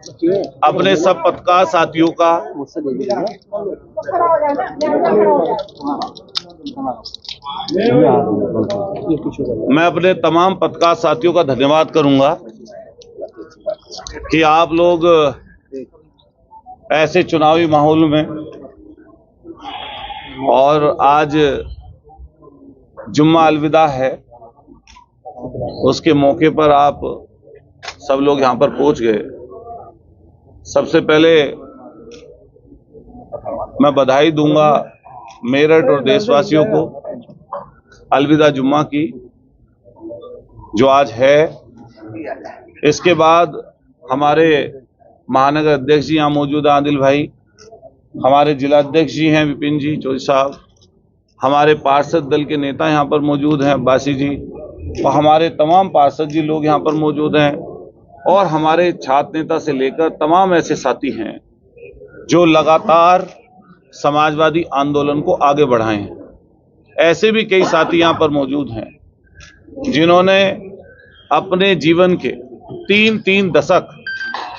अपने सब पत्रकार साथियों का मैं अपने तमाम पत्रकार साथियों का धन्यवाद करूंगा कि आप लोग ऐसे चुनावी माहौल में और आज जुम्मा अलविदा है, उसके मौके पर आप सब लोग यहां पर पहुंच गए। सबसे पहले मैं बधाई दूंगा मेरठ और देशवासियों को अलविदा जुम्मा की जो आज है। इसके बाद हमारे महानगर अध्यक्ष जी यहाँ मौजूद हैं, आदिल भाई, हमारे जिला अध्यक्ष जी हैं विपिन जी चौधरी साहब, हमारे पार्षद दल के नेता यहाँ पर मौजूद हैं बासी जी, और हमारे तमाम पार्षद जी लोग यहाँ पर मौजूद हैं, और हमारे छात्र नेता से लेकर तमाम ऐसे साथी हैं जो लगातार समाजवादी आंदोलन को आगे बढ़ाए हैं। ऐसे भी कई साथी यहाँ पर मौजूद हैं जिन्होंने अपने जीवन के 3 दशक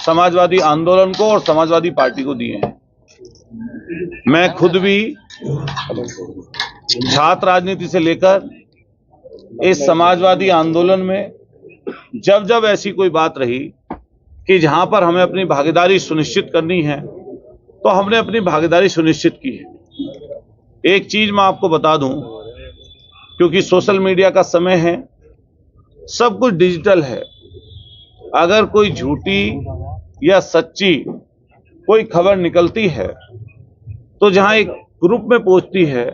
समाजवादी आंदोलन को और समाजवादी पार्टी को दिए हैं। मैं खुद भी छात्र राजनीति से लेकर इस समाजवादी आंदोलन में जब जब ऐसी कोई बात रही कि जहां पर हमें अपनी भागीदारी सुनिश्चित करनी है तो हमने अपनी भागीदारी सुनिश्चित की है। एक चीज मैं आपको बता दूं, क्योंकि सोशल मीडिया का समय है, सब कुछ डिजिटल है। अगर कोई झूठी या सच्ची कोई खबर निकलती है तो जहां एक ग्रुप में पहुंचती है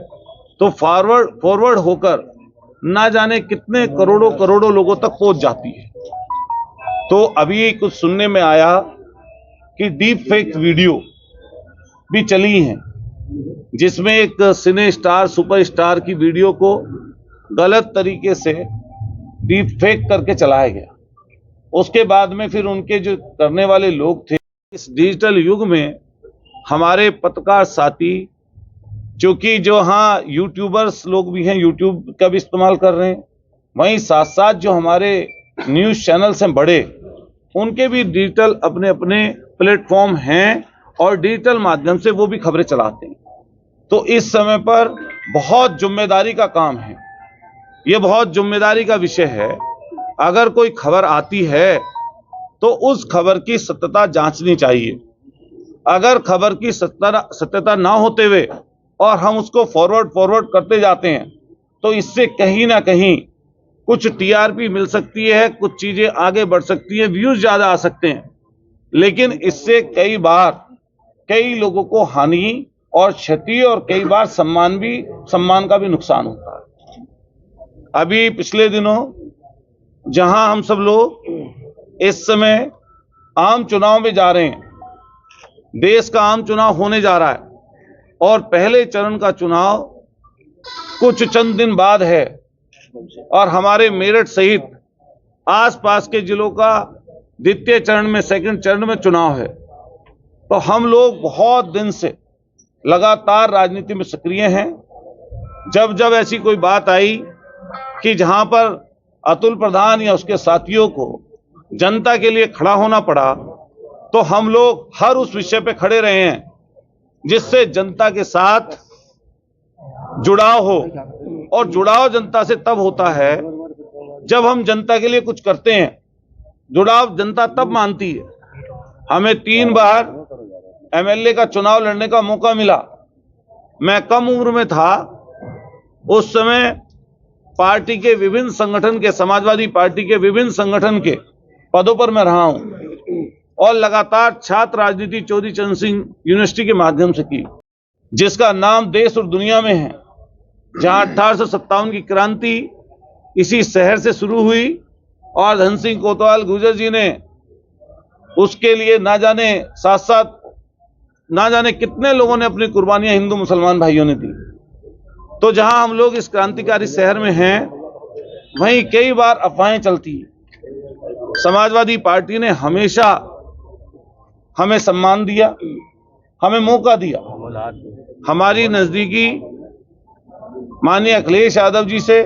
तो फॉरवर्ड होकर ना जाने कितने करोड़ों लोगों तक पहुंच जाती है। तो अभी कुछ सुनने में आया कि डीप फेक वीडियो भी चली हैं जिसमें एक सिने स्टार सुपरस्टार की वीडियो को गलत तरीके से डीप फेक करके चलाया गया। उसके बाद में फिर उनके जो करने वाले लोग थे, इस डिजिटल युग में हमारे पत्रकार साथी, क्योंकि जो हाँ यूट्यूबर्स लोग भी हैं, यूट्यूब का भी इस्तेमाल कर रहे हैं, वहीं साथ साथ जो हमारे न्यूज़ चैनल्स हैं बड़े, उनके भी डिजिटल अपने अपने प्लेटफॉर्म हैं और डिजिटल माध्यम से वो भी खबरें चलाते हैं। तो इस समय पर बहुत जिम्मेदारी का काम है, ये बहुत जिम्मेदारी का विषय है। अगर कोई खबर आती है तो उस खबर की सत्यता जांचनी चाहिए। अगर खबर की सत्यता ना होते हुए और हम उसको फॉरवर्ड करते जाते हैं तो इससे कहीं ना कहीं कुछ टीआरपी मिल सकती है, कुछ चीजें आगे बढ़ सकती है, व्यूज ज्यादा आ सकते हैं, लेकिन इससे कई बार कई लोगों को हानि और क्षति और कई बार सम्मान का भी नुकसान होता है। अभी पिछले दिनों जहां हम सब लोग इस समय आम चुनाव में जा रहे हैं, देश का आम चुनाव होने जा रहा है और पहले चरण का चुनाव कुछ चंद दिन बाद है और हमारे मेरठ सहित आसपास के जिलों का द्वितीय चरण में, सेकंड चरण में चुनाव है। तो हम लोग बहुत दिन से लगातार राजनीति में सक्रिय हैं। जब जब ऐसी कोई बात आई कि जहां पर अतुल प्रधान या उसके साथियों को जनता के लिए खड़ा होना पड़ा, तो हम लोग हर उस विषय पे खड़े रहे हैं जिससे जनता के साथ जुड़ाव हो। और जुड़ाव जनता से तब होता है जब हम जनता के लिए कुछ करते हैं। जुड़ाव जनता तब मानती है। हमें 3 बार एमएलए का चुनाव लड़ने का मौका मिला। मैं कम उम्र में था, उस समय पार्टी के विभिन्न संगठन के, समाजवादी पार्टी के विभिन्न संगठन के पदों पर मैं रहा हूं और लगातार छात्र राजनीति चौधरी चरण सिंह यूनिवर्सिटी के माध्यम से की, जिसका नाम देश और दुनिया में है। जहां 1857 की क्रांति इसी शहर से शुरू हुई और धन सिंह कोतवाल गुर्जर जी ने उसके लिए ना जाने कितने लोगों ने अपनी कुर्बानियां हिंदू मुसलमान भाइयों ने दी। तो जहां हम लोग इस क्रांतिकारी शहर में हैं, वहीं कई बार अफवाहें चलती हैं। समाजवादी पार्टी ने हमेशा हमें सम्मान दिया, हमें मौका दिया। हमारी नजदीकी माननीय अखिलेश यादव जी से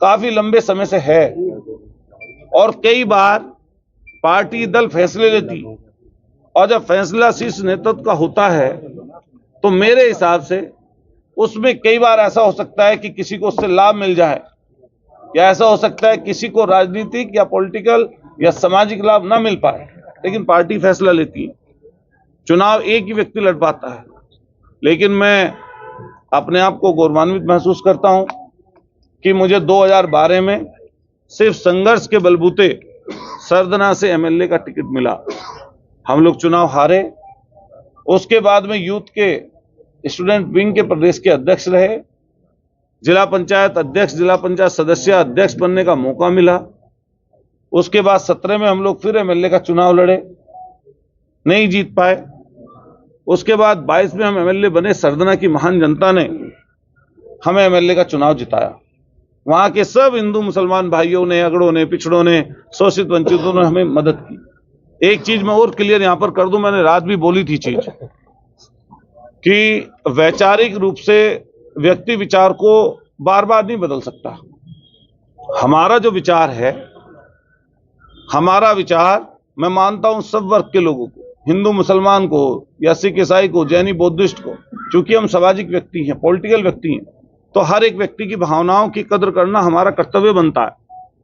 काफी लंबे समय से है और कई बार पार्टी दल फैसले लेती, और जब फैसला शीर्ष नेतृत्व का होता है तो मेरे हिसाब से उसमें कई बार ऐसा हो सकता है कि किसी को उससे लाभ मिल जाए, या ऐसा हो सकता है किसी को राजनीतिक या पॉलिटिकल या सामाजिक लाभ ना मिल पाए, लेकिन पार्टी फैसला लेती है। चुनाव एक ही व्यक्ति लड़ पाता है, लेकिन मैं अपने आप को गौरवान्वित महसूस करता हूं कि मुझे 2012 में सिर्फ संघर्ष के बलबूते सरदना से एमएलए का टिकट मिला। हम लोग चुनाव हारे, उसके बाद में यूथ के स्टूडेंट विंग के प्रदेश के अध्यक्ष रहे, जिला पंचायत अध्यक्ष, जिला पंचायत सदस्य अध्यक्ष बनने का मौका मिला। उसके बाद 17 में हम लोग फिर एमएलए का चुनाव लड़े, नहीं जीत पाए। उसके बाद 22 में हम एमएलए बने, सरदना की महान जनता ने हमें एमएलए का चुनाव जिताया। वहां के सब हिंदू मुसलमान भाइयों ने, अगड़ों ने, पिछड़ों ने, शोषित वंचितों ने हमें मदद की। एक चीज मैं और क्लियर यहां पर कर दूं, मैंने रात भी बोली थी चीज, कि वैचारिक रूप से व्यक्ति विचार को बार बार नहीं बदल सकता। हमारा जो विचार है, हमारा विचार मैं मानता हूं सब वर्ग के लोगों को, हिंदू मुसलमान को या सिख ईसाई को, जैनी बौद्धिस्ट को, क्योंकि हम सामाजिक व्यक्ति हैं, पॉलिटिकल व्यक्ति हैं, तो हर एक व्यक्ति की भावनाओं की कदर करना हमारा कर्तव्य बनता है।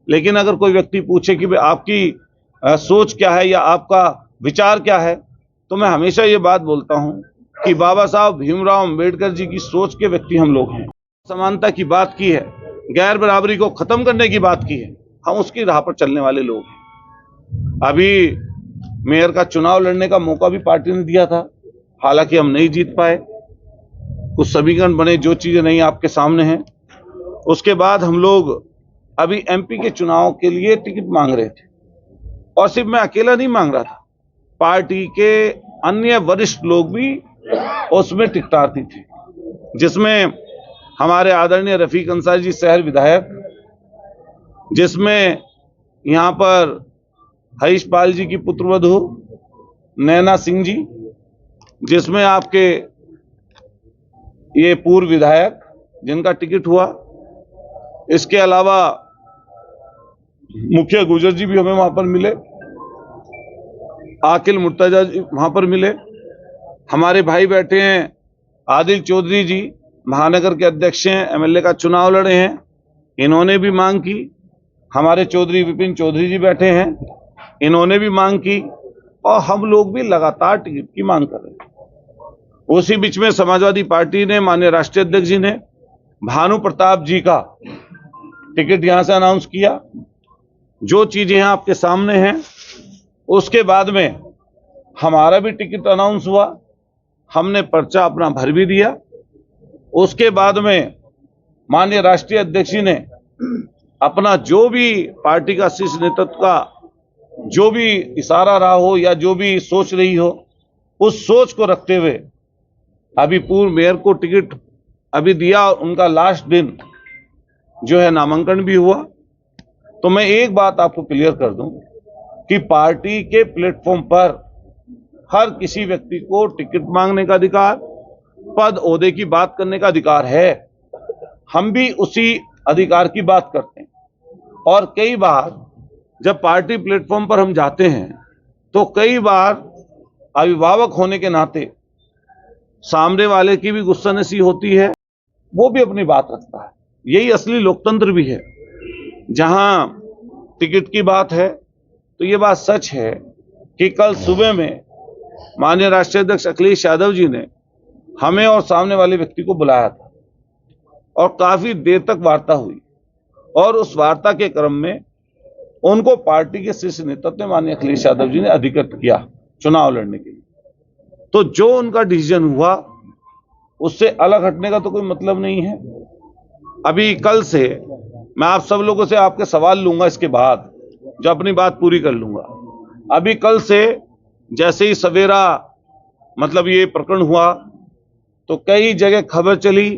लेकिन अगर कोई व्यक्ति पूछे कि भाई आपकी सोच क्या है या आपका विचार क्या है, तो मैं हमेशा ये बात बोलता हूं कि बाबा साहब भीमराव अंबेडकर जी की सोच के व्यक्ति हम लोग हैं। समानता की बात की है, गैर बराबरी को खत्म करने की बात की है, हम उसकी राह पर चलने वाले लोग हैं। अभी मेयर का चुनाव लड़ने का मौका भी पार्टी ने दिया था, हालांकि हम नहीं जीत पाए। कुछ समीकरण बने, जो चीजें नहीं आपके सामने हैं। उसके बाद हम लोग अभी एमपी के चुनाव के लिए टिकट मांग रहे थे, और सिर्फ मैं अकेला नहीं मांग रहा था, पार्टी के अन्य वरिष्ठ लोग भी उसमें टिकटार्थी थे, जिसमें हमारे आदरणीय रफीक अंसारी जी शहर विधायक, जिसमें यहां पर हरीश पाल जी की पुत्रवधू नैना सिंह जी, जिसमें आपके ये पूर्व विधायक जिनका टिकट हुआ, इसके अलावा मुखिया गुजर जी भी हमें वहां पर मिले, आकिल मुर्तजा जी वहां पर मिले, हमारे भाई बैठे हैं आदिल चौधरी जी, महानगर के अध्यक्ष हैं, एमएलए का चुनाव लड़े हैं, इन्होंने भी मांग की। हमारे चौधरी विपिन चौधरी जी बैठे हैं, इन्होंने भी मांग की, और हम लोग भी लगातार टिकट की मांग कर रहे हैं। उसी बीच में समाजवादी पार्टी ने, माननीय राष्ट्रीय अध्यक्ष जी ने भानु प्रताप जी का टिकट यहां से अनाउंस किया। जो चीजें यहां आपके सामने हैं, उसके बाद में हमारा भी टिकट अनाउंस हुआ, हमने पर्चा अपना भर भी दिया। उसके बाद में माननीय राष्ट्रीय अध्यक्ष जी ने अपना जो भी पार्टी का शीर्ष नेतृत्व का जो भी इशारा रहा हो या जो भी सोच रही हो, उस सोच को रखते हुए अभी पूर्व मेयर को टिकट अभी दिया, और उनका लास्ट दिन जो है नामांकन भी हुआ। तो मैं एक बात आपको क्लियर कर दूं कि पार्टी के प्लेटफॉर्म पर हर किसी व्यक्ति को टिकट मांगने का अधिकार, पद ओहदे की बात करने का अधिकार है। हम भी उसी अधिकार की बात करते हैं, और कई बार जब पार्टी प्लेटफॉर्म पर हम जाते हैं तो कई बार अभिभावक होने के नाते सामने वाले की भी गुस्सानसी होती है, वो भी अपनी बात रखता है। यही असली लोकतंत्र भी है। जहां टिकट की बात है तो ये बात सच है कि कल सुबह में माननीय राष्ट्रीय अध्यक्ष अखिलेश यादव जी ने हमें और सामने वाले व्यक्ति को बुलाया था, और काफी देर तक वार्ता हुई, और उस वार्ता के क्रम में उनको पार्टी के शीर्ष नेतृत्व ने, माननीय अखिलेश यादव जी ने अधिकृत किया चुनाव लड़ने के लिए। तो जो उनका डिसीजन हुआ, उससे अलग हटने का तो कोई मतलब नहीं है। अभी कल से मैं आप सब लोगों से आपके सवाल लूंगा, इसके बाद जो अपनी बात पूरी कर लूंगा। अभी कल से जैसे ही सवेरा मतलब ये प्रकरण हुआ, तो कई जगह खबर चली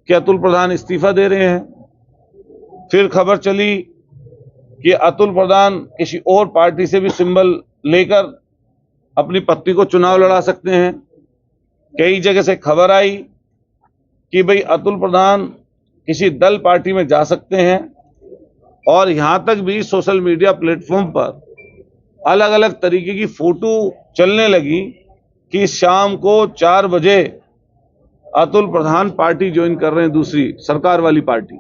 कि अतुल प्रधान इस्तीफा दे रहे हैं। फिर खबर चली कि अतुल प्रधान किसी और पार्टी से भी सिंबल लेकर अपनी पत्नी को चुनाव लड़ा सकते हैं। कई जगह से खबर आई कि भाई अतुल प्रधान किसी दल पार्टी में जा सकते हैं, और यहां तक भी सोशल मीडिया प्लेटफॉर्म पर अलग अलग तरीके की फोटो चलने लगी कि शाम को 4 बजे अतुल प्रधान पार्टी ज्वाइन कर रहे हैं, दूसरी सरकार वाली पार्टी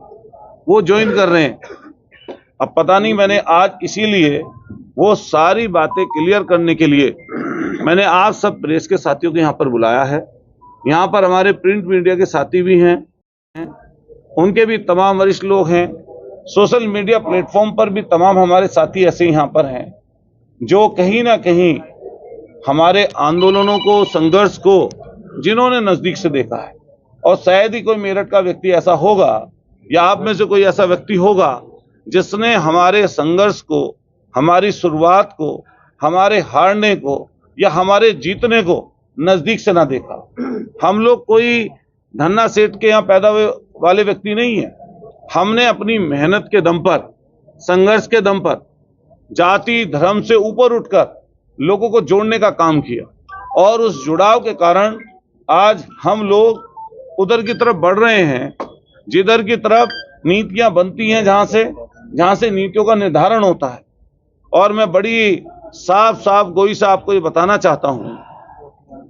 वो ज्वाइन कर रहे हैं। अब पता नहीं, मैंने आज इसीलिए वो सारी बातें क्लियर करने के लिए मैंने आप सब प्रेस के साथियों को यहाँ पर बुलाया है। यहाँ पर हमारे प्रिंट मीडिया के साथी भी हैं, उनके भी तमाम वरिष्ठ लोग हैं, सोशल मीडिया प्लेटफॉर्म पर भी तमाम हमारे साथी ऐसे यहाँ पर हैं जो कहीं ना कहीं हमारे आंदोलनों को, संघर्ष को जिन्होंने नजदीक से देखा है। और शायद ही कोई मेरठ का व्यक्ति ऐसा होगा या आप में से कोई ऐसा व्यक्ति होगा जिसने हमारे संघर्ष को, हमारी शुरुआत को, हमारे हारने को या हमारे जीतने को नजदीक से ना देखा। हम लोग कोई धन्ना सेठ के यहाँ पैदा हुए वाले व्यक्ति नहीं है। हमने अपनी मेहनत के दम पर, संघर्ष के दम पर, जाति धर्म से ऊपर उठकर लोगों को जोड़ने का काम किया और उस जुड़ाव के कारण आज हम लोग उधर की तरफ बढ़ रहे हैं जिधर की तरफ नीतियां बनती हैं, जहां से नीतियों का निर्धारण होता है। और मैं बड़ी साफ गोई से आपको ये बताना चाहता हूं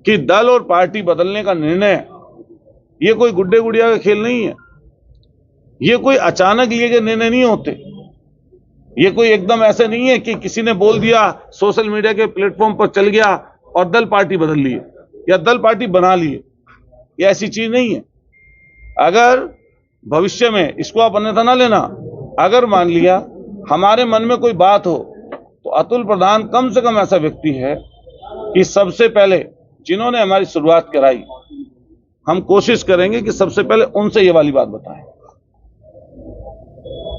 कि दल और पार्टी बदलने का निर्णय ये कोई गुड्डे गुड़िया का खेल नहीं है। ये कोई अचानक लिए गए निर्णय नहीं होते। ये कोई एकदम ऐसे नहीं है कि किसी ने बोल दिया, सोशल मीडिया के प्लेटफॉर्म पर चल गया और दल पार्टी बदल लिए या दल पार्टी बना लिए। ये ऐसी चीज नहीं है। अगर भविष्य में, इसको आप अन्यथा ना लेना, अगर मान लिया हमारे मन में कोई बात हो तो अतुल प्रधान कम से कम ऐसा व्यक्ति है कि सबसे पहले जिन्होंने हमारी शुरुआत कराई, हम कोशिश करेंगे कि सबसे पहले उनसे ये वाली बात बताएं।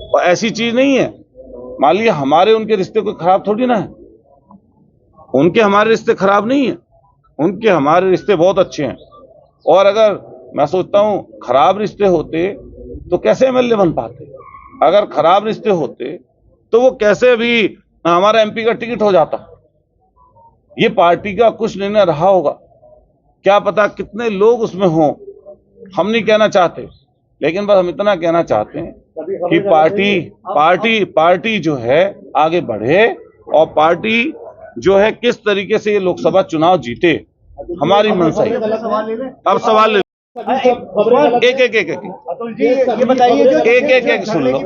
और ऐसी चीज नहीं है, मान लिया हमारे उनके रिश्ते कोई खराब थोड़ी ना है। उनके हमारे रिश्ते खराब नहीं है, उनके हमारे रिश्ते बहुत अच्छे हैं। और अगर मैं सोचता हूं खराब रिश्ते होते तो कैसे एमएलए बन पाते? अगर खराब रिश्ते होते तो वो कैसे भी हमारा एमपी का टिकट हो जाता? ये पार्टी का कुछ निर्णय रहा होगा, क्या पता कितने लोग उसमें हों, हम नहीं कहना चाहते, लेकिन बस हम इतना कहना चाहते हैं कि पार्टी जो है आगे बढ़े और पार्टी जो है किस तरीके से ये लोकसभा चुनाव जीते, हमारी मंशा है। अब सवाल ले, एक अतुल जी ये बताइए, जो एक सुन लो।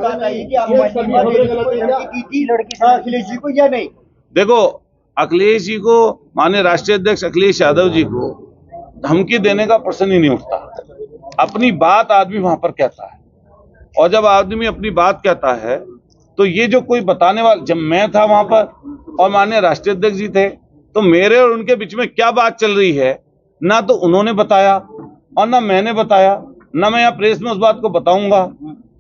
अखिलेश जी को या नहीं? देखो, अखिलेश जी को, माननीय राष्ट्रीय अध्यक्ष अखिलेश यादव जी को धमकी देने का प्रश्न ही नहीं उठता। अपनी बात आदमी वहां पर कहता है, और जब आदमी अपनी बात कहता है तो ये जो कोई बताने वाला, जब मैं था वहां पर और माननीय राष्ट्रीय अध्यक्ष जी थे, तो मेरे और उनके बीच में क्या बात चल रही है ना तो उन्होंने बताया और ना मैंने बताया, ना मैं यहाँ प्रेस में उस बात को बताऊंगा।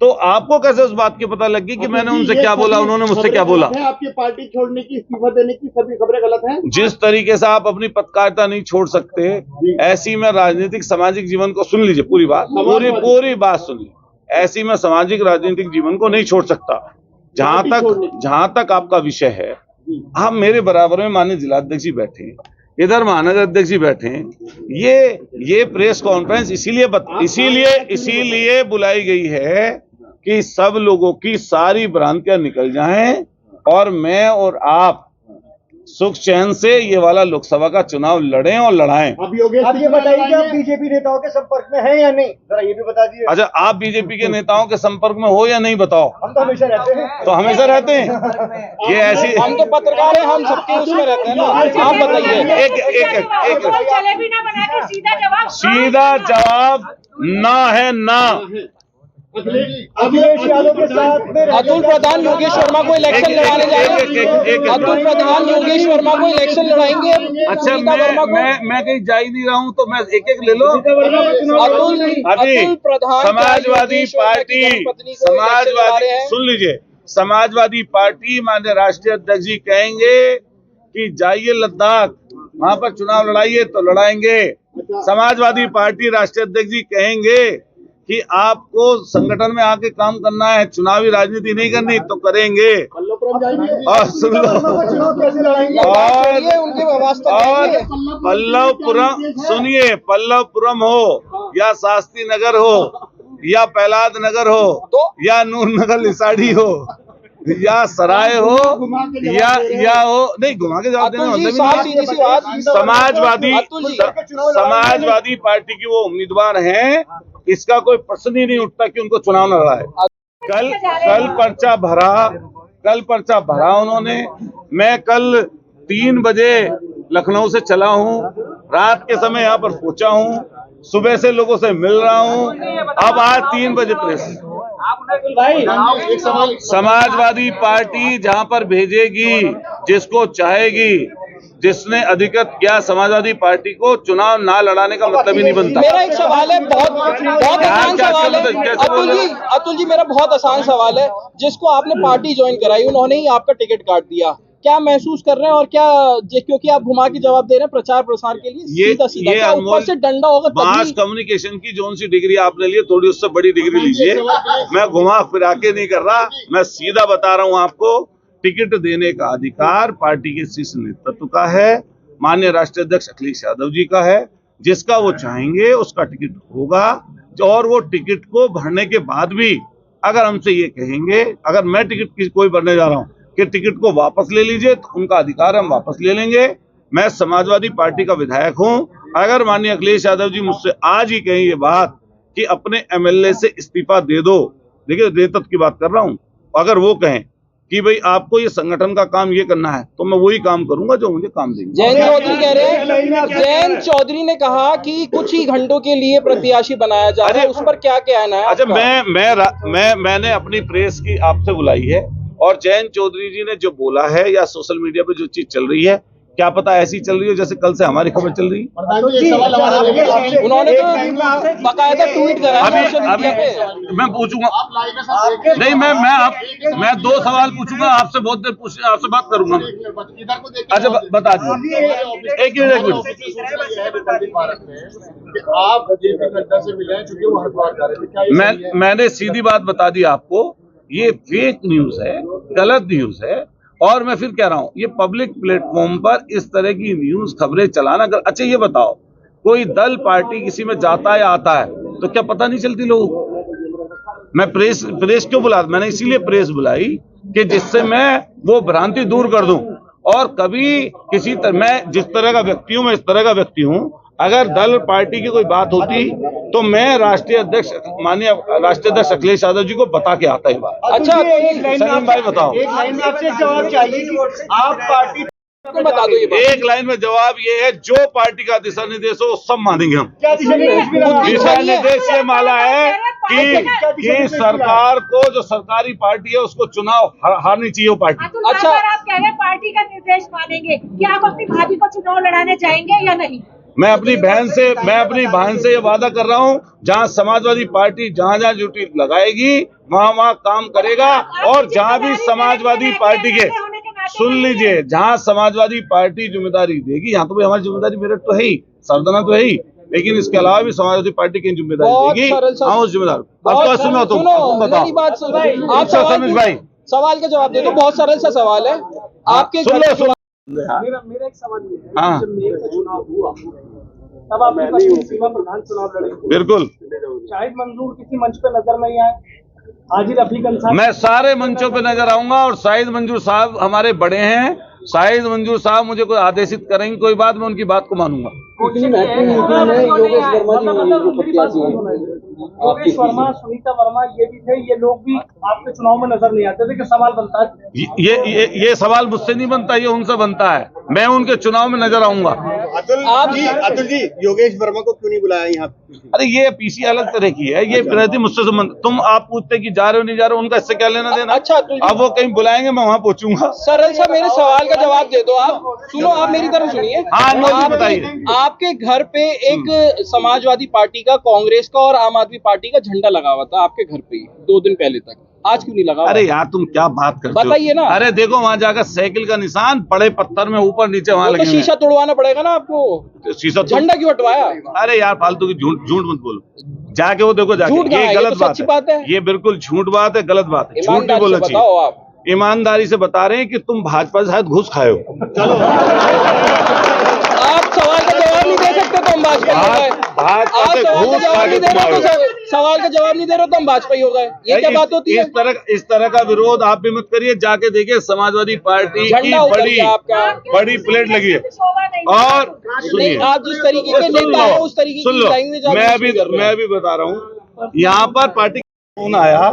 तो आपको कैसे उस बात की पता लगी कि मैंने उनसे क्या बोला, उन्होंने मुझसे क्या बोला? आपकी पार्टी छोड़ने की, इस्तीफा देने की सभी खबरें गलत हैं। जिस तरीके से आप अपनी पत्रकारिता नहीं छोड़ सकते, ऐसी में राजनीतिक सामाजिक जीवन को, सुन लीजिए पूरी बात, पूरी बात सुनिए, ऐसी में सामाजिक राजनीतिक जीवन को नहीं छोड़ सकता। जहां तक आपका विषय है, आप मेरे बराबर में माननीय जिलाध्यक्ष जी बैठे हैं, इधर महानगर अध्यक्ष जी बैठे हैं। ये प्रेस कॉन्फ्रेंस इसीलिए बुलाई गई है कि सब लोगों की सारी भ्रांतियां निकल जाएं और मैं और आप सुख चैन से ये वाला लोकसभा का चुनाव लड़ें और लड़ाएं। आप ये बताइए कि आप बीजेपी नेताओं के संपर्क में हैं या नहीं, जरा ये भी बता दीजिए। अच्छा, आप बीजेपी के नेताओं के संपर्क में हो या नहीं, बताओ। हम तो हमेशा रहते हैं। तो हमेशा रहते हैं। ये ऐसी, हम तो पत्रकार हैं, हम सबके उसमें रहते हैं ना। आप बताइए। एक सीधा जवाब ना है, ना। अखिलेश यादव के साथ में अतुल प्रधान योगेश वर्मा को इलेक्शन लड़ाने जा रहे हैं। अतुल प्रधान योगेश वर्मा को इलेक्शन लड़ाएंगे। अच्छा, मैं कहीं जा ही नहीं रहा हूँ, तो मैं एक ले लो। अतुल प्रधान समाजवादी पार्टी, सुन लीजिए, समाजवादी पार्टी माननीय राष्ट्रीय अध्यक्ष जी कहेंगे कि जाइए लद्दाख, वहां पर चुनाव लड़ाइए तो लड़ाएंगे। समाजवादी पार्टी राष्ट्रीय अध्यक्ष जी कहेंगे कि आपको संगठन में आके काम करना है, चुनावी राजनीति नहीं करनी, तो करेंगे। और सुन लो, और पल्लवपुरम, सुनिए, पल्लवपुरम हो या शास्त्री नगर हो या प्रहलाद नगर हो या नूर नगर लिसाड़ी हो, या सराय हो या हो, नहीं घुमा के जवाब देने अतुल जी, मतलब साफ ही सीधी सी बात। अतुल जी, समाजवादी पार्टी की वो उम्मीदवार हैं, इसका कोई प्रश्न ही नहीं उठता कि उनको चुनाव न लड़ा है। कल पर्चा भरा उन्होंने। मैं कल 3 बजे लखनऊ से चला हूं, रात के समय यहाँ पर पहुंचा हूं, सुबह से लोगों से मिल रहा हूं, अब आज 3 बजे प्रेस। समाजवादी पार्टी जहां पर भेजेगी जिसको चाहेगी, जिसने अधिकृत किया समाजवादी पार्टी को, चुनाव ना लड़ाने का मतलब ही नहीं बनता। मेरा एक सवाल है, बहुत आसान सवाल है अतुल जी, मेरा बहुत आसान सवाल है। जिसको आपने पार्टी ज्वाइन कराई उन्होंने ही आपका टिकट काट दिया, क्या महसूस कर रहे हैं? और क्या क्योंकि आप घुमा के जवाब दे रहे हैं प्रचार प्रसार के लिए, सीधा सीधा क्या ऊपर से डंडा होगा? मास कम्युनिकेशन की जोन सी डिग्री आपने ली, थोड़ी उससे बड़ी डिग्री लीजिए। मैं घुमा फिरा के नहीं कर रहा, मैं सीधा बता रहा हूं आपको, टिकट देने का अधिकार पार्टी के शीर्ष नेतृत्व का है, माननीय राष्ट्रीय अध्यक्ष अखिलेश यादव जी का है। जिसका वो चाहेंगे उसका टिकट होगा, और वो टिकट को भरने के बाद भी अगर हमसे ये कहेंगे, अगर मैं टिकट कोई भरने जा रहा हूं कि टिकट को वापस ले लीजिए, तो उनका अधिकार हम वापस ले लेंगे। मैं समाजवादी पार्टी का विधायक हूं। अगर माननीय अखिलेश यादव जी मुझसे आज ही कहें ये बात कि अपने एमएलए से इस्तीफा दे दो, देखिए नेतृत्व की बात कर रहा हूं, अगर वो कहें कि भाई आपको ये संगठन का काम ये करना है, तो मैं वही काम करूंगा जो मुझे काम देंगे। जयंत चौधरी कह रहे हैं, जयंत चौधरी ने कहा कि कुछ ही घंटों के लिए प्रत्याशी बनाया जा रहा है, उस पर क्या कहना है? अच्छा, मैंने अपनी प्रेस की आपसे बुलाई है, और जयंत चौधरी जी ने जो बोला है या सोशल मीडिया पे जो चीज चल रही है, क्या पता ऐसी चल रही है जैसे कल से हमारी खबर चल रही है। उन्होंने तो बाकायदा ट्वीट करा अभी मैं पूछूंगा, नहीं मैं 2 सवाल पूछूंगा आपसे, बहुत देर आपसे बात करूंगा। अच्छा बता दीजिए, एक मिनट। मैंने सीधी बात बता दी आपको, ये फेक न्यूज है, गलत न्यूज है, और मैं फिर कह रहा हूं ये पब्लिक प्लेटफॉर्म पर इस तरह की न्यूज खबरें चलाना। अच्छा ये बताओ, कोई दल पार्टी किसी में जाता है या आता है तो क्या पता नहीं चलती लोगों को? मैं प्रेस क्यों बुला, मैंने इसीलिए प्रेस बुलाई कि जिससे मैं वो भ्रांति दूर कर दूं। और कभी किसी तरह, मैं जिस तरह का व्यक्ति हूं, मैं इस तरह का व्यक्ति हूं, अगर दल पार्टी की कोई बात होती तो मैं राष्ट्रीय अध्यक्ष माननीय राष्ट्रीय अध्यक्ष अखिलेश यादव जी को बता के आता ही बात। अच्छा सलीम भाई बताओ, एक लाइन में आपसे जवाब चाहिए कि आप पार्टी बता दो ये बात। एक लाइन में जवाब ये है, जो पार्टी का दिशा निर्देश हो सब मानेंगे हम। क्या दिशा निर्देश ये माला है कि सरकार को, जो सरकारी पार्टी है उसको चुनाव हारनी चाहिए वो पार्टी। अच्छा, आप कह रहे हैं पार्टी का निर्देश मानेंगे, क्या आप अपनी भाभी को चुनाव लड़ाने जाएंगे या नहीं? मैं अपनी बहन से ये वादा कर रहा हूँ, जहाँ समाजवादी पार्टी जहाँ ड्यूटी लगाएगी वहाँ काम करेगा। और जहाँ भी समाजवादी पार्टी के, सुन लीजिए, जहाँ समाजवादी पार्टी जिम्मेदारी देगी, यहाँ तो भी हमारी जिम्मेदारी मेरठ तो है ही, सरदना तो है ही, लेकिन इसके अलावा भी समाजवादी पार्टी की जिम्मेदारी देगी, हाँ उस जिम्मेदार। अब सुनो, तुम बताओ। आप सवाल का जवाब दे दो, बहुत सरल सा सवाल है आपके। मेरा एक सवाल ये है, हाँ, जब मेयर का चुनाव हुआ तब आपने पश्चिम सीमा प्रधान चुनाव लड़े, बिल्कुल। शाहिद मंजूर किसी मंच पे नजर नहीं आए, हाजिर रफीक अंसारी। मैं सारे मंचों पे नजर आऊंगा, और शाहिद मंजूर साहब हमारे बड़े हैं, शाहिद मंजूर साहब मुझे कोई आदेशित करेंगे कोई बात, मैं उनकी बात को मानूंगा। योगेश वर्मा, सुनीता वर्मा, ये भी थे, ये लोग भी आपके चुनाव में नजर नहीं आते थे, कि सवाल बनता है। ये सवाल मुझसे नहीं बनता, ये उनसे बनता है। मैं उनके चुनाव में नजर आऊंगा। अतुल जी योगेश वर्मा को क्यों नहीं बुलाया यहाँ? अरे ये पीसी अलग तरह की है, ये प्रति मुझसे संबंध। तुम आप पूछते कि जा रहे हो नहीं जा रहे हो, उनका इससे क्या लेना देना? अच्छा, अब वो कहीं बुलाएंगे मैं वहां पहुंचूंगा। सरल सा मेरे सवाल का जवाब दे दो आप। सुनो, आप मेरी तरफ सुनिए। हाँ, बताइए। आपके घर पे एक समाजवादी पार्टी का, कांग्रेस का और आम आदमी पार्टी का झंडा लगा हुआ था आपके घर पे ही 2 दिन पहले तक, आज क्यों नहीं लगा? अरे यार तुम क्या बात करते हो, बताइए ना। अरे देखो वहां जाकर साइकिल का निशान, बड़े पत्थर में ऊपर नीचे वहां लगे। शीशा तोड़वाना पड़ेगा ना आपको, शीशा झंडा क्यों हटवाया? अरे यार फालतू की झूठ मत बोलो, जाके वो देखो जाके, ये गलत बात है, ये बिल्कुल झूठ बात है, गलत बात है, झूठ नहीं बोलना चाहिए। आप ईमानदारी से बता रहे हैं कि तुम भाजपा से शायद घूस खाए हो। आप सवाल का जवाब नहीं दे सकते तो हम भाजपा से घूस खा के तुम आए हो। सवाल का जवाब नहीं दे रहे हो तो हम भाजपाई हो गए, ये क्या बात होती है? इस तरह का विरोध आप भी मत करिए। जाके देखिए समाजवादी पार्टी की झंडा उतर बड़ी गया आपका। बड़ी प्लेट लगी है। और सुनिए, नहीं, आप जिस तरीके के नेता है उस तरीके की लैंग्वेज आप यूज नहीं कर रहे मैं भी बता रहा हूँ, यहाँ पर पार्टी का फोन आया,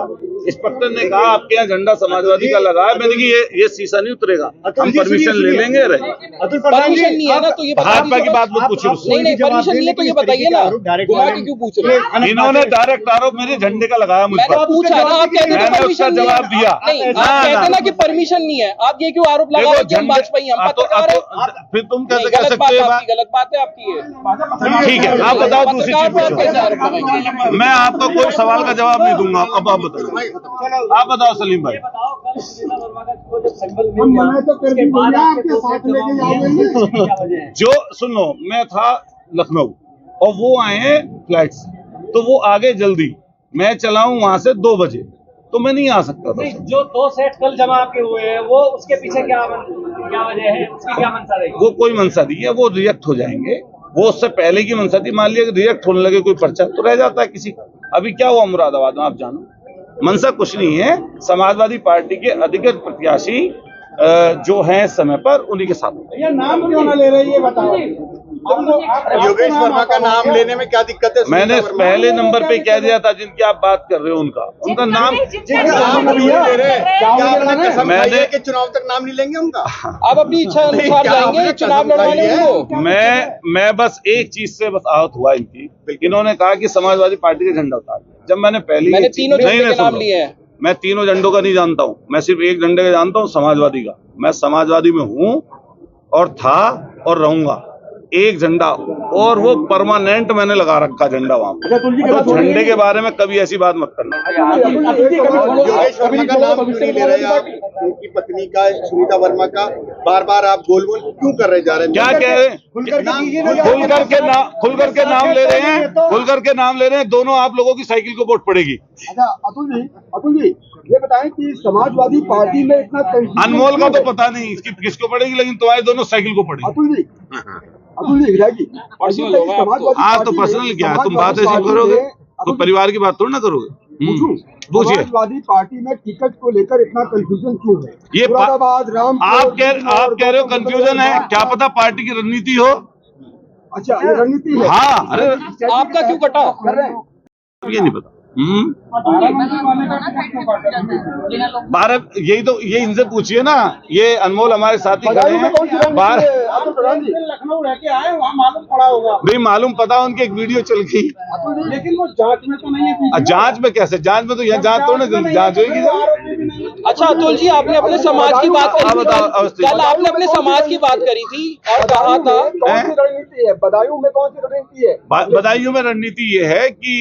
इंस्पेक्टर ने कहा आपके यहाँ झंडा समाजवादी का लगा है। मैंने कहा ये शीशा नहीं उतरेगा, हम परमिशन ले लेंगे। परमिशन नहीं है ना तो ये भाजपा की बात मत पूछिए उससे। नहीं परमिशन नहीं है तो ये बताइए ना, घुमा के क्यों पूछ रहे हैं? इन्होंने डायरेक्ट आरोप मेरे झंडे का लगाया मुझ मैंने पर। पूछा ना, आप कहते थे मैंने परमिशन उसका नहीं है। जवाब दिया। नहीं, आप कहते ना कि परमिशन नहीं है, आप ये क्यों आरोप लगा रहे हैं कि हम भाजपाई हैं? हम पत्रकार हैं। फिर तुम कैसे नहीं, कह गलत सकते बात हो? आपकी, गलत बात है आपकी ये। ठीक है, आप बताओ दूसरी पत्रकार पर आप चीज। कैसे आरोप लगाएंगे? मैं आपका कोई सवाल का जवाब नहीं दूंगा। अब आप बताओ, आप बताओ सलीम भाई। बताओ कल सुनीता वर्मा का जो जब सिंबल मिल गया उसके बाद आपके साथ लेके जाओगे क्या वजह है? जो सुन लो, मैं था लखनऊ और वो आए हैं फ्लाइट से, तो वो आगे जल्दी, मैं चला हूं वहां से 2 बजे, तो मैं नहीं आ सकता था। नहीं, जो 2 सेट कल जमा आपके हुए हैं वो उसके पीछे क्या वजह है, उसकी क्या मंशा रहेगी? वो कोई मंशा नहीं है, वो रिजेक्ट हो जाएंगे। वो उससे पहले की मंशा थी। मान लिया कि रिजेक्ट होने लगे कोई पर्चा तो रह जाता है किसी का। अभी क्या हुआ मुरादाबाद में, आप जानो। मंशा कुछ नहीं है, समाजवादी पार्टी के अधिकृत प्रत्याशी जो हैं समय पर, उन्हीं के साथ। ये नाम क्यों ना ले रहे ये बताओ। योगेश वर्मा का नाम लेने में क्या दिक्कत है? मैंने पहले नंबर पे कह दिया था जिनकी आप बात कर रहे हो उनका नाम। मैंने कि चुनाव तक नाम नहीं लेंगे उनका। आप अपनी इच्छा अनुसार जाएंगे चुनाव लड़वाने को? मैं बस एक चीज से बस आहत हुआ इनकी, इन्होंने कहा कि समाजवादी पार्टी का झंडा उतार दिया। जब मैंने तीनों झंडे के नाम लिए हैं। मैं तीनों झंडों का नहीं जानता हूँ, मैं सिर्फ एक झंडे का जानता हूँ, समाजवादी का। मैं समाजवादी में हूँ और था और रहूंगा। एक झंडा, और वो परमानेंट मैंने लगा रखा झंडा वहां पर। तो झंडे के बारे में कभी ऐसी बात मत करना। योगेश वर्मा का नाम क्यों नहीं ले रहे आप? उनकी पत्नी का, सुनीता वर्मा का बार बार आप गोलमोल क्यों कर रहे जा रहे हैं? क्या कह रहे हैं? खुल करके नाम ले रहे हैं, खुल करके नाम ले रहे हैं। दोनों आप लोगों की साइकिल को वोट पड़ेगी। अच्छा अतुल जी ये बताएं कि समाजवादी पार्टी में इतना अनमोल का तो पता नहीं किसको पड़ेगी, लेकिन तुम्हारे दोनों साइकिल को पड़ेगी। अतुल जी आज तो पर्सनल क्या है, तुम बात ऐसी करोगे तो परिवार की बात थोड़ी ना करोगे। पूछिए, समाजवादी पार्टी में टिकट को लेकर इतना कंफ्यूजन क्यों है? ये मुरादाबाद राम आप कह रहे हो कंफ्यूजन है, क्या पता पार्टी की रणनीति हो। अच्छा ये रणनीति है। हाँ, अरे आपका क्यों कटा? कर रहे हैं ये नहीं पता। भारत, यही तो, ये इनसे पूछिए ना। ये अनमोल हमारे साथ ही खड़े हैं। लखनऊ रह के आए, वहाँ मालूम पड़ा होगा। भाई मालूम पता, उनकी एक वीडियो चल गई। लेकिन वो जांच में तो नहीं है। जांच में कैसे? जांच में तो यहाँ जांच थोड़ी ना, जांच होगी। अच्छा अतुल जी, आपने अपने समाज की बात करी थी कल, आपने अपने समाज की बात करी थी और कहा था कौन सी रणनीति है? बदायूं में कौन सी रणनीति है? बदायूं में रणनीति ये है कि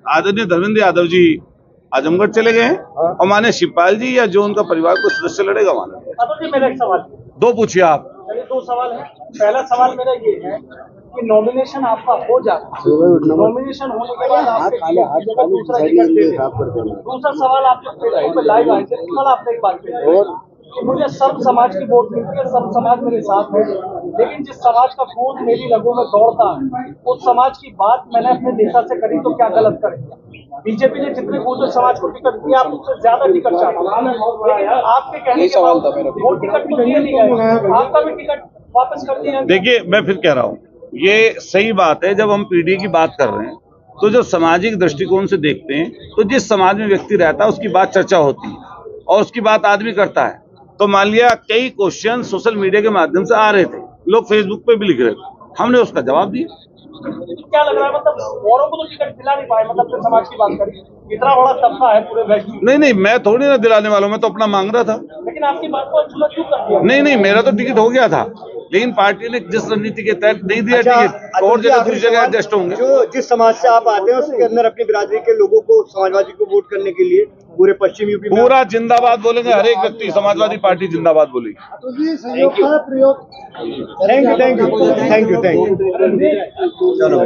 आदरणीय धर्मेंद्र यादव जी आजमगढ़ चले गए हैं और माने शिवपाल जी या जो उनका परिवार को सदस्य लड़ेगा माने। अतुल जी मेरा एक सवाल, 2 पूछिए आप। चलिए 2 सवाल है। पहला सवाल मेरा ये है कि नॉमिनेशन आपका हो जाता है, नॉमिनेशन होने के बाद आपके दूसरा टिकट दे दें। दूसरा सवाल, आप जब फेसबुक पे लाइव आए थे कल आपने एक बात कही कि मुझे सर्व समाज की वोट मिलती है, सर्व समाज मेरे साथ है, लेकिन जिस समाज का खून मेरी रगों में दौड़ता है उस समाज की बात मैंने अपने नेता से करी तो क्या गलत करेंगे? बीजेपी ने जितने गुर्जर समाज को टिकट दिया, आप उससे ज्यादा टिकट चाहते हैं। आपके कहने के बाद वो टिकट तो दिए नहीं गए, आपका भी टिकट वापस कर दिया। देखिए, मैं फिर कह रहा हूँ, ये सही बात है। जब हम पीढ़ी की बात कर रहे हैं तो जब सामाजिक दृष्टिकोण से देखते हैं तो जिस समाज में व्यक्ति रहता है उसकी बात चर्चा होती है और उसकी बात आदमी करता है। तो मान लिया कई क्वेश्चन सोशल मीडिया के माध्यम से आ रहे थे, लोग फेसबुक पे भी लिख रहे थे, हमने उसका जवाब दिया। क्या लग रहा है, मतलब औरों को तो टिकट दिला नहीं पाए, मतलब फिर समाज की बात करी, इतना बड़ा तबका है पूरे देश में। नहीं, मैं थोड़ी ना दिलाने वाला हूं, मैं तो अपना मांग रहा था। लेकिन आपकी बात को अनसुना क्यों कर दिया? नहीं, मेरा तो टिकट हो गया था, लेकिन पार्टी ने जिस रणनीति के तहत नहीं दिया टिकट, और जगह दूसरी जगह एडजस्ट होंगे। जो जिस समाज से आप आते हैं उसके अंदर अपनी बिरादरी के लोगों को, समाजवादी को वोट करने के लिए पूरे पश्चिम यूपी में पूरा जिंदाबाद बोलेंगे, हर एक व्यक्ति समाजवादी पार्टी जिंदाबाद बोलेगी। Thank you. चलो।